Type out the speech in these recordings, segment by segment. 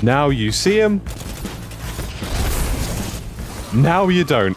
Now you see him. Now you don't.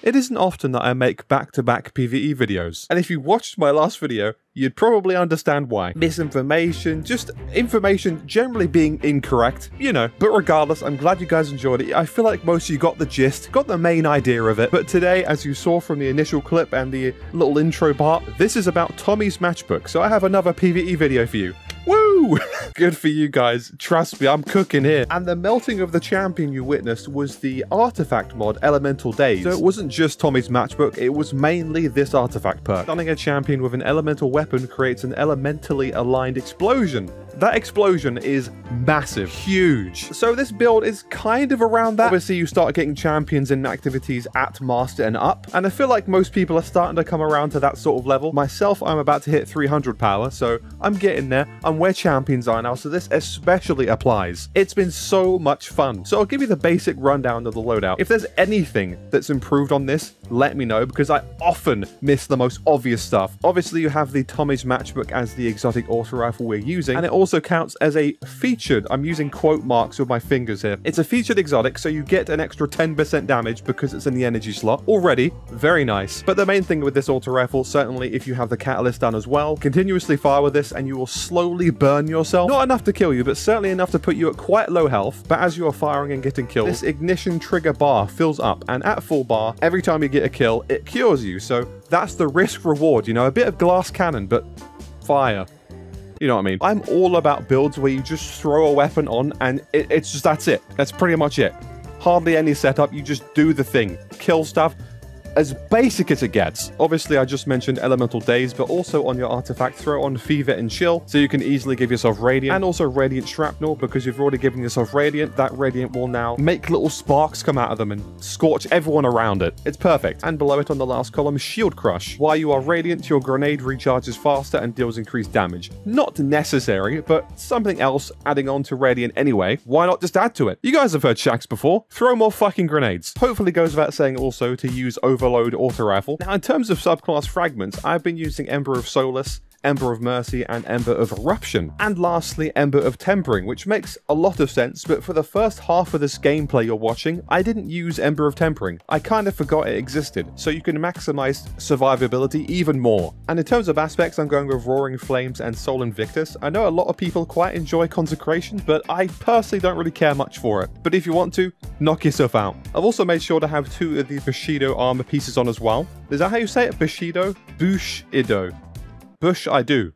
It isn't often that I make back-to-back PvE videos, and if you watched my last video, you'd probably understand why. Misinformation, just information generally being incorrect, you know. But regardless, I'm glad you guys enjoyed it. I feel like most of you got the gist, got the main idea of it. But today, as you saw from the initial clip and the little intro part, this is about Tommy's matchbook, so I have another PvE video for you. Woo! Good for you guys. Trust me, I'm cooking here. And the melting of the champion you witnessed was the artifact mod, Elemental Days. So it wasn't just Tommy's matchbook, it was mainly this artifact perk. Stunning a champion with an elemental weapon creates an elementally aligned explosion. That explosion is massive, huge. So this build is kind of around that. Obviously, you start getting champions in activities at Master and up, and I feel like most people are starting to come around to that sort of level. Myself, I'm about to hit 300 power, so I'm getting there. I'm where champions are now, so this especially applies. It's been so much fun. So I'll give you the basic rundown of the loadout. If there's anything that's improved on this, let me know, because I often miss the most obvious stuff. Obviously, you have the Tommy's matchbook as the exotic auto rifle we're using, and it also counts as a featured, I'm using quote marks with my fingers here. It's a featured exotic, so you get an extra 10% damage because it's in the energy slot. Already, very nice. But the main thing with this auto rifle, certainly if you have the catalyst done as well, continuously fire with this and you will slowly burn yourself. Not enough to kill you, but certainly enough to put you at quite low health. But as you are firing and getting killed, this ignition trigger bar fills up, and at full bar, every time you get a kill, it cures you. So that's the risk reward, you know, a bit of glass cannon, but fire. You know what I mean? I'm all about builds where you just throw a weapon on and it's just, that's it. That's pretty much it. Hardly any setup, you just do the thing. Kill stuff. As basic as it gets. Obviously, I just mentioned Elemental Days, but also on your artifact, throw on Fever and Chill, so you can easily give yourself Radiant, and also Radiant Shrapnel, because you've already given yourself Radiant. That Radiant will now make little sparks come out of them and scorch everyone around it. It's perfect. And below it on the last column, Shield Crush. While you are Radiant, your grenade recharges faster and deals increased damage. Not necessary, but something else adding on to Radiant anyway. Why not just add to it? You guys have heard Shax before. Throw more fucking grenades. Hopefully goes without saying also to use Overload auto rifle. Now, in terms of subclass fragments, I've been using Ember of Solace, Ember of Mercy, and Ember of Eruption. And lastly, Ember of Tempering, which makes a lot of sense, but for the first half of this gameplay you're watching, I didn't use Ember of Tempering. I kind of forgot it existed, so you can maximize survivability even more. And in terms of aspects, I'm going with Roaring Flames and Sol Invictus. I know a lot of people quite enjoy Consecration, but I personally don't really care much for it. But if you want to, knock yourself out. I've also made sure to have 2 of the Bushido armor pieces on as well. Is that how you say it? Bushido? Bushido. Bush I do.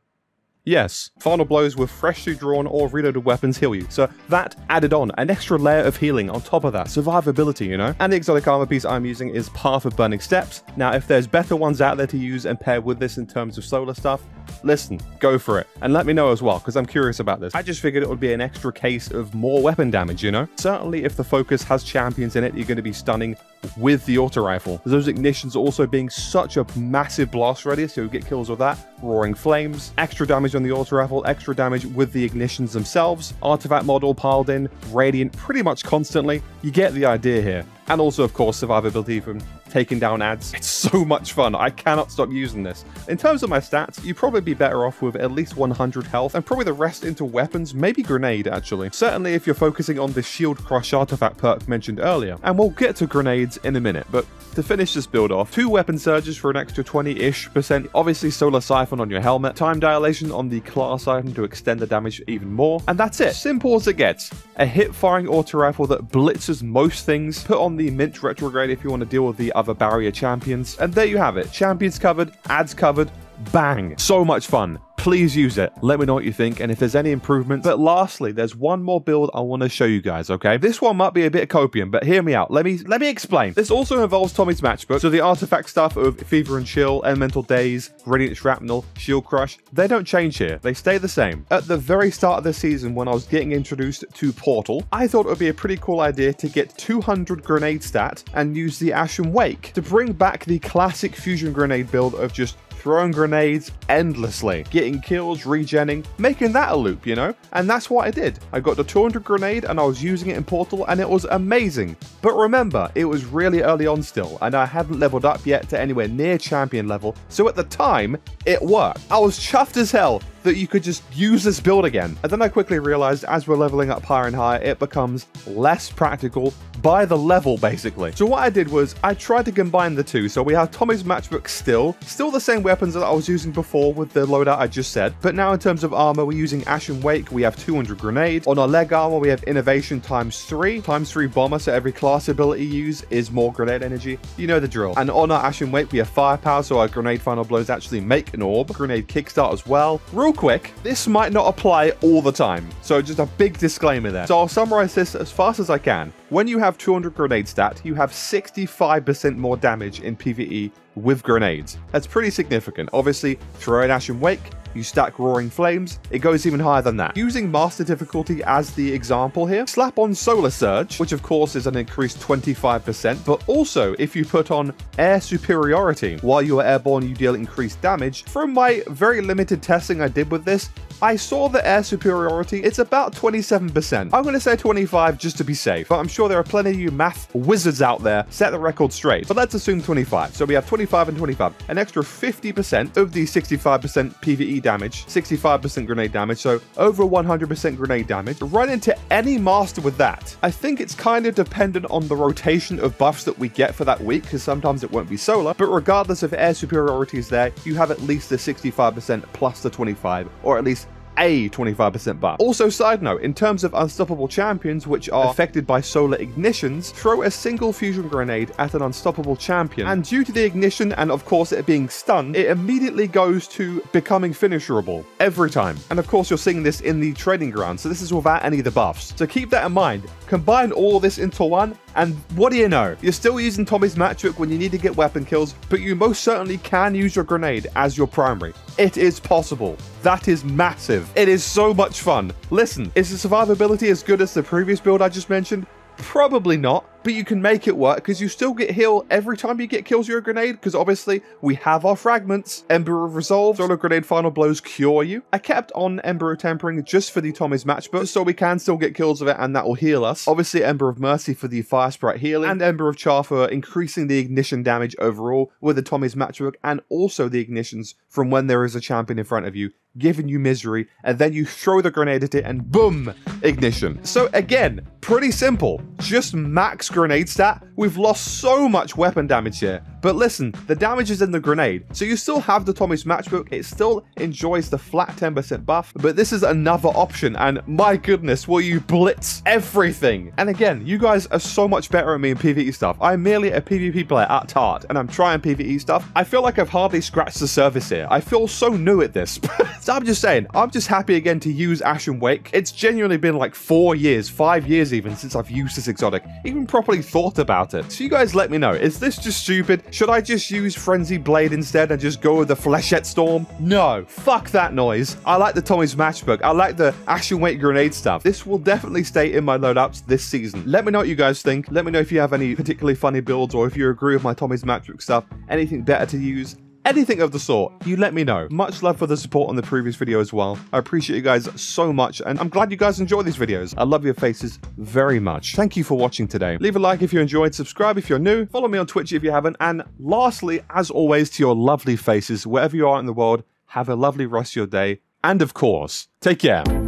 Yes, final blows with freshly drawn or reloaded weapons heal you, so that added on an extra layer of healing on top of that, survivability, you know? And the exotic armor piece I'm using is Path of Burning Steps. Now, if there's better ones out there to use and pair with this in terms of solar stuff, listen, go for it. And let me know as well, because I'm curious about this. I just figured it would be an extra case of more weapon damage, you know? Certainly, if the focus has champions in it, you're going to be stunning with the auto rifle. Those ignitions also being such a massive blast radius, you'll get kills with that. Roaring Flames, extra damage on the auto rifle, extra damage with the ignitions themselves, artifact model piled in, Radiant pretty much constantly. You get the idea here. And also, of course, survivability from taking down ads. It's so much fun. I cannot stop using this. In terms of my stats, you'd probably be better off with at least 100 health and probably the rest into weapons, maybe grenade actually. Certainly if you're focusing on the Shield Crush artifact perk mentioned earlier. And we'll get to grenades in a minute, but to finish this build off, 2 weapon surges for an extra 20-ish%. Obviously Solar Siphon on your helmet, time dilation on the class item to extend the damage even more. And that's it. Simple as it gets. A hip-firing auto rifle that blitzes most things. Put on the Mint Retrograde if you want to deal with the other barrier champions. And there you have it. Champions covered, ads covered, bang. So much fun. Please use it. Let me know what you think and if there's any improvements. But lastly, there's one more build I want to show you guys, okay? This one might be a bit copium, but hear me out. Let me explain. This also involves Tommy's matchbook. So the artifact stuff of Fever and Chill, Elemental Days, Radiant Shrapnel, Shield Crush, they don't change here. They stay the same. At the very start of the season, when I was getting introduced to Portal, I thought it would be a pretty cool idea to get 200 grenade stat and use the Ashen Wake to bring back the classic fusion grenade build of just throwing grenades endlessly, getting kills, regenning, making that a loop, you know? And that's what I did. I got the 200 grenade and I was using it in Portal and it was amazing. But remember, it was really early on still, and I hadn't leveled up yet to anywhere near champion level, so at the time, it worked. I was chuffed as hell that you could just use this build again. And then I quickly realized as we're leveling up higher and higher, it becomes less practical by the level, basically. So what I did was I tried to combine the two. So we have Tommy's Matchbook still the same weapons that I was using before with the loadout I just said. But now in terms of armor, we're using Ashen Wake. We have 200 grenades. On our leg armor, we have Innovation ×3 bomber. So every class ability you use is more grenade energy. You know the drill. And on our Ashen Wake, we have Firepower. So our grenade final blows actually make an orb. Grenade kickstart as well. Real quick, this might not apply all the time. So just a big disclaimer there. So I'll summarize this as fast as I can. When you have 200 grenade stat, you have 65% more damage in PvE with grenades. That's pretty significant. Obviously, throw an Ashen Wake, you stack Roaring Flames, it goes even higher than that. Using Master difficulty as the example here, slap on Solar Surge, which of course is an increased 25%, but also if you put on Air Superiority, while you are airborne you deal increased damage. From my very limited testing I did with this, I saw the Air Superiority, it's about 27%. I'm going to say 25 just to be safe, but I'm sure there are plenty of you math wizards out there, set the record straight. But let's assume 25. So we have 25 and 25. An extra 50% of the 65% PvE damage, 65% grenade damage, so over 100% grenade damage. Run into any master with that. I think it's kind of dependent on the rotation of buffs that we get for that week, because sometimes it won't be solar, but regardless if Air Superiority is there, you have at least the 65% plus the 25, or at least a 25% buff. Also, side note, in terms of unstoppable champions which are affected by solar ignitions, throw a single fusion grenade at an unstoppable champion, and due to the ignition and of course it being stunned, it immediately goes to becoming finisherable every time. And of course you're seeing this in the training ground, so this is without any of the buffs. So keep that in mind. Combine all of this into one, and what do you know? You're still using Tommy's Matchbook when you need to get weapon kills, but you most certainly can use your grenade as your primary. It is possible. That is massive. It is so much fun. Listen, is the survivability as good as the previous build I just mentioned? Probably not, but you can make it work because you still get heal every time you get kills with your grenade, because obviously we have our fragments. Ember of Resolve, Solar Grenade Final Blows cure you. I kept on Ember of Tempering just for the Tommy's Matchbook, so we can still get kills with it and that will heal us. Obviously Ember of Mercy for the Fire Sprite healing, and Ember of Char for increasing the ignition damage overall with the Tommy's Matchbook, and also the ignitions from when there is a champion in front of you, giving you misery, and then you throw the grenade at it and boom, ignition. So again, pretty simple. Just max grenade stat. We've lost so much weapon damage here. But listen, the damage is in the grenade, so you still have the Tommy's Matchbook, it still enjoys the flat 10% buff, but this is another option, and my goodness, will you blitz everything. And again, you guys are so much better at me in PvE stuff. I'm merely a PvP player at heart, and I'm trying PvE stuff. I feel like I've hardly scratched the surface here. I feel so new at this. So I'm just saying, I'm just happy again to use Ashen Wake. It's genuinely been like 4 years, 5 years even, since I've used this exotic, even properly thought about it. So you guys let me know, is this just stupid? Should I just use Frenzy Blade instead and just go with the Flechette Storm? No, fuck that noise. I like the Tommy's Matchbook. I like the Ashen Wake grenade stuff. This will definitely stay in my loadouts this season. Let me know what you guys think. Let me know if you have any particularly funny builds, or if you agree with my Tommy's Matchbook stuff, anything better to use. Anything of the sort, you let me know. Much love for the support on the previous video as well. I appreciate you guys so much, and I'm glad you guys enjoy these videos. I love your faces very much. Thank you for watching today. Leave a like if you enjoyed, subscribe if you're new, follow me on Twitch if you haven't, and lastly, as always, to your lovely faces, wherever you are in the world, have a lovely rest of your day, and of course, take care.